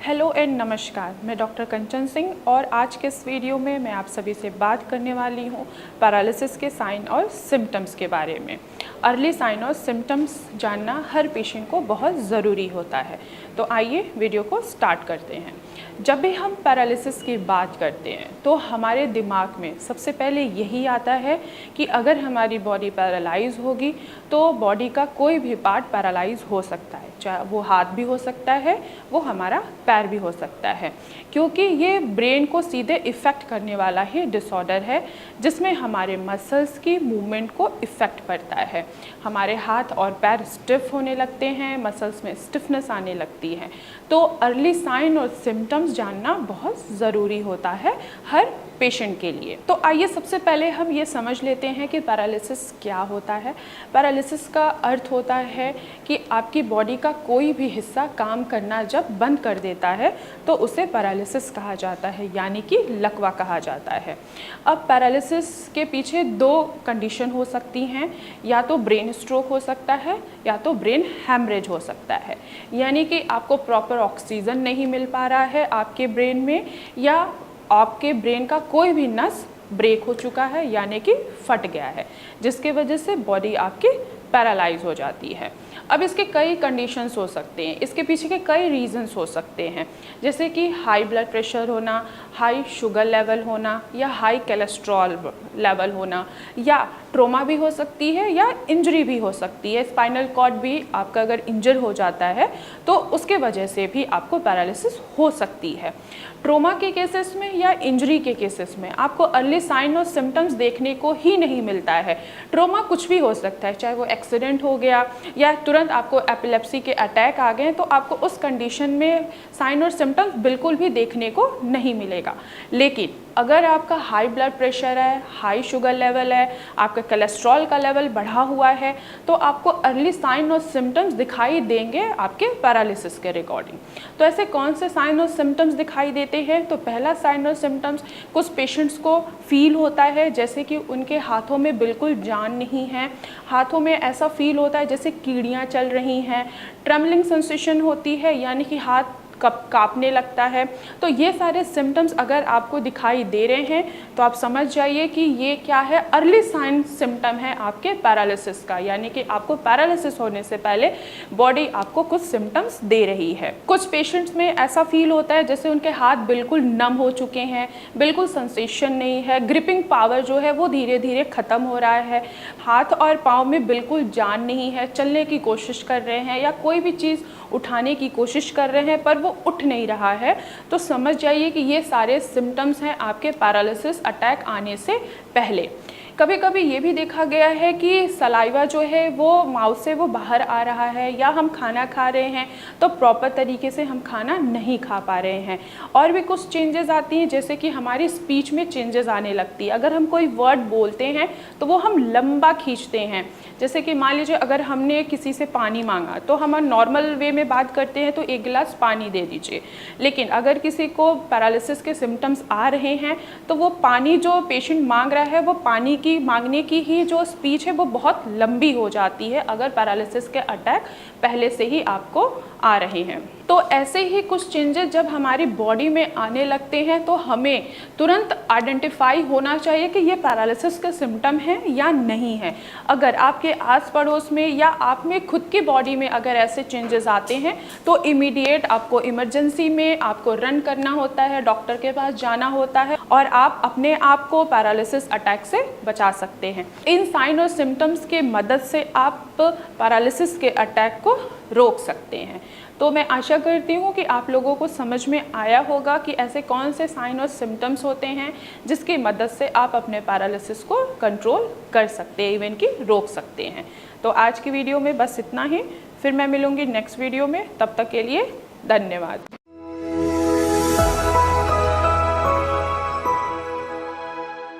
Hello and नमस्कार, मैं doctor कंचन सिंह और आज के इस वीडियो में मैं आप सभी से बात करने वाली हूँ पैरालिसिस के साइन और सिम्टम्स के बारे में। अर्ली साइन और सिम्टम्स जानना हर पेशेंट को बहुत ज़रूरी होता है। तो आइए वीडियो को स्टार्ट करते हैं। जब भी हम पैरालिसिस की बात करते हैं तो हमारे दिमाग में सबसे पहले यही आता है कि अगर हमारी बॉडी पैरालाइज होगी तो बॉडी का कोई भी पार्ट पैरालाइज हो सकता है, चाहे वो हाथ भी हो सकता है, वो हमारा पैर भी हो सकता है, क्योंकि ये ब्रेन को सीधे इफ़ेक्ट करने वाला ही डिसऑर्डर है जिसमें हमारे मसल्स की मूवमेंट को इफ़ेक्ट पड़ता है। हमारे हाथ और पैर स्टिफ होने लगते हैं, मसल्स में स्टिफनेस आने लगती है। तो अर्ली साइन और सिम्टम्स जानना बहुत ज़रूरी होता है हर पेशेंट के लिए। तो आइए सबसे पहले हम ये समझ लेते हैं कि पैरालिसिस क्या होता है। पैरालिसिस का अर्थ होता है कि आपकी बॉडी का कोई भी हिस्सा काम करना जब बंद कर देता है तो उसे पैरालिसिस कहा जाता है, यानी कि लकवा कहा जाता है। अब पैरालिसिस के पीछे दो कंडीशन हो सकती हैं, या तो ब्रेन स्ट्रोक हो सकता है या तो ब्रेन हैमरेज हो सकता है, यानी कि आपको प्रॉपर ऑक्सीजन नहीं मिल पा रहा है आपके ब्रेन में, या आपके ब्रेन का कोई भी नस ब्रेक हो चुका है यानी कि फट गया है, जिसके वजह से बॉडी आपकी पैरालाइज हो जाती है। अब इसके कई कंडीशंस हो सकते हैं, इसके पीछे के कई रीजंस हो सकते हैं, जैसे कि हाई ब्लड प्रेशर होना, हाई शुगर लेवल होना, या हाई कोलेस्ट्रॉल लेवल होना, या ट्रोमा भी हो सकती है या इंजरी भी हो सकती है। स्पाइनल कॉर्ड भी आपका अगर इंजर हो जाता है तो उसके वजह से भी आपको पैरालिसिस हो सकती है। ट्रोमा के केसेस में या इंजरी के केसेस में आपको अर्ली साइन और सिम्टम्स देखने को ही नहीं मिलता है। ट्रोमा कुछ भी हो सकता है, चाहे वो एक्सीडेंट हो गया या तुरंत आपको एपिलेप्सी के अटैक आ गए, तो आपको उस कंडीशन में साइन और सिम्टम्स बिल्कुल भी देखने को नहीं मिलेगा। लेकिन अगर आपका हाई ब्लड प्रेशर है, हाई शुगर लेवल है, आपका कोलेस्ट्रॉल का लेवल बढ़ा हुआ है, तो आपको अर्ली साइन और सिम्टम्स दिखाई देंगे आपके पैरालिसिस के रिकॉर्डिंग। तो ऐसे कौन से साइन और सिम्टम्स दिखाई देते हैं? तो पहला साइन और सिम्टम्स कुछ पेशेंट्स को फील होता है जैसे कि उनके हाथों में बिल्कुल जान नहीं है, हाथों में ऐसा फील होता है जैसे कीड़ियाँ चल रही हैं, ट्रेमलिंग सेंसेशन होती है यानी कि हाथ कांपने लगता है। तो ये सारे सिम्टम्स अगर आपको दिखाई दे रहे हैं तो आप समझ जाइए कि ये क्या है, अर्ली साइन सिम्टम है आपके पैरालिसिस का, यानी कि आपको पैरालिसिस होने से पहले बॉडी आपको कुछ सिम्टम्स दे रही है। कुछ पेशेंट्स में ऐसा फील होता है जैसे उनके हाथ बिल्कुल नम हो चुके हैं, बिल्कुल सेंसेशन नहीं है, ग्रिपिंग पावर जो है वो धीरे धीरे ख़त्म हो रहा है, हाथ और पाँव में बिल्कुल जान नहीं है, चलने की कोशिश कर रहे हैं या कोई भी चीज़ उठाने की कोशिश कर रहे हैं पर वो उठ नहीं रहा है, तो समझ जाइए कि ये सारे सिम्टम्स हैं आपके पैरालिसिस अटैक आने से पहले। कभी कभी ये भी देखा गया है कि सलाइवा जो है वो माउथ से वो बाहर आ रहा है, या हम खाना खा रहे हैं तो प्रॉपर तरीके से हम खाना नहीं खा पा रहे हैं। और भी कुछ चेंजेस आती हैं, जैसे कि हमारी स्पीच में चेंजेस आने लगती है। अगर हम कोई वर्ड बोलते हैं तो वो हम लंबा खींचते हैं, जैसे कि मान लीजिए अगर हमने किसी से पानी मांगा तो हम नॉर्मल वे में बात करते हैं तो एक गिलास पानी दे दीजिए, लेकिन अगर किसी को पैरालिसिस के सिम्टम्स आ रहे हैं तो वो पानी जो पेशेंट मांग रहा है, वो पानी की मांगने की ही जो स्पीच है वो बहुत लंबी हो जाती है अगर पैरालिसिस के अटैक पहले से ही आपको आ रहे हैं। तो ऐसे ही कुछ चेंजेस जब हमारी बॉडी में आने लगते हैं तो हमें तुरंत आइडेंटिफाई होना चाहिए कि ये पैरालिसिस के सिम्टम है या नहीं है। अगर आपके आस पड़ोस में या आप में खुद की बॉडी में अगर ऐसे चेंजेस आते हैं तो इमीडिएट आपको इमरजेंसी में आपको रन करना होता है, डॉक्टर के पास जाना होता है और आप अपने आप को पैरालिसिस अटैक से बचा सकते हैं। इन साइन और सिम्टम्स के मदद से आप पैरालिसिस के अटैक को रोक सकते हैं। तो मैं आशा करती हूँ कि आप लोगों को समझ में आया होगा कि ऐसे कौन से साइन और सिम्टम्स होते हैं जिसकी मदद से आप अपने पैरालिसिस को कंट्रोल कर सकते हैं, इवन कि रोक सकते हैं। तो आज की वीडियो में बस इतना ही, फिर मैं मिलूँगी नेक्स्ट वीडियो में, तब तक के लिए धन्यवाद।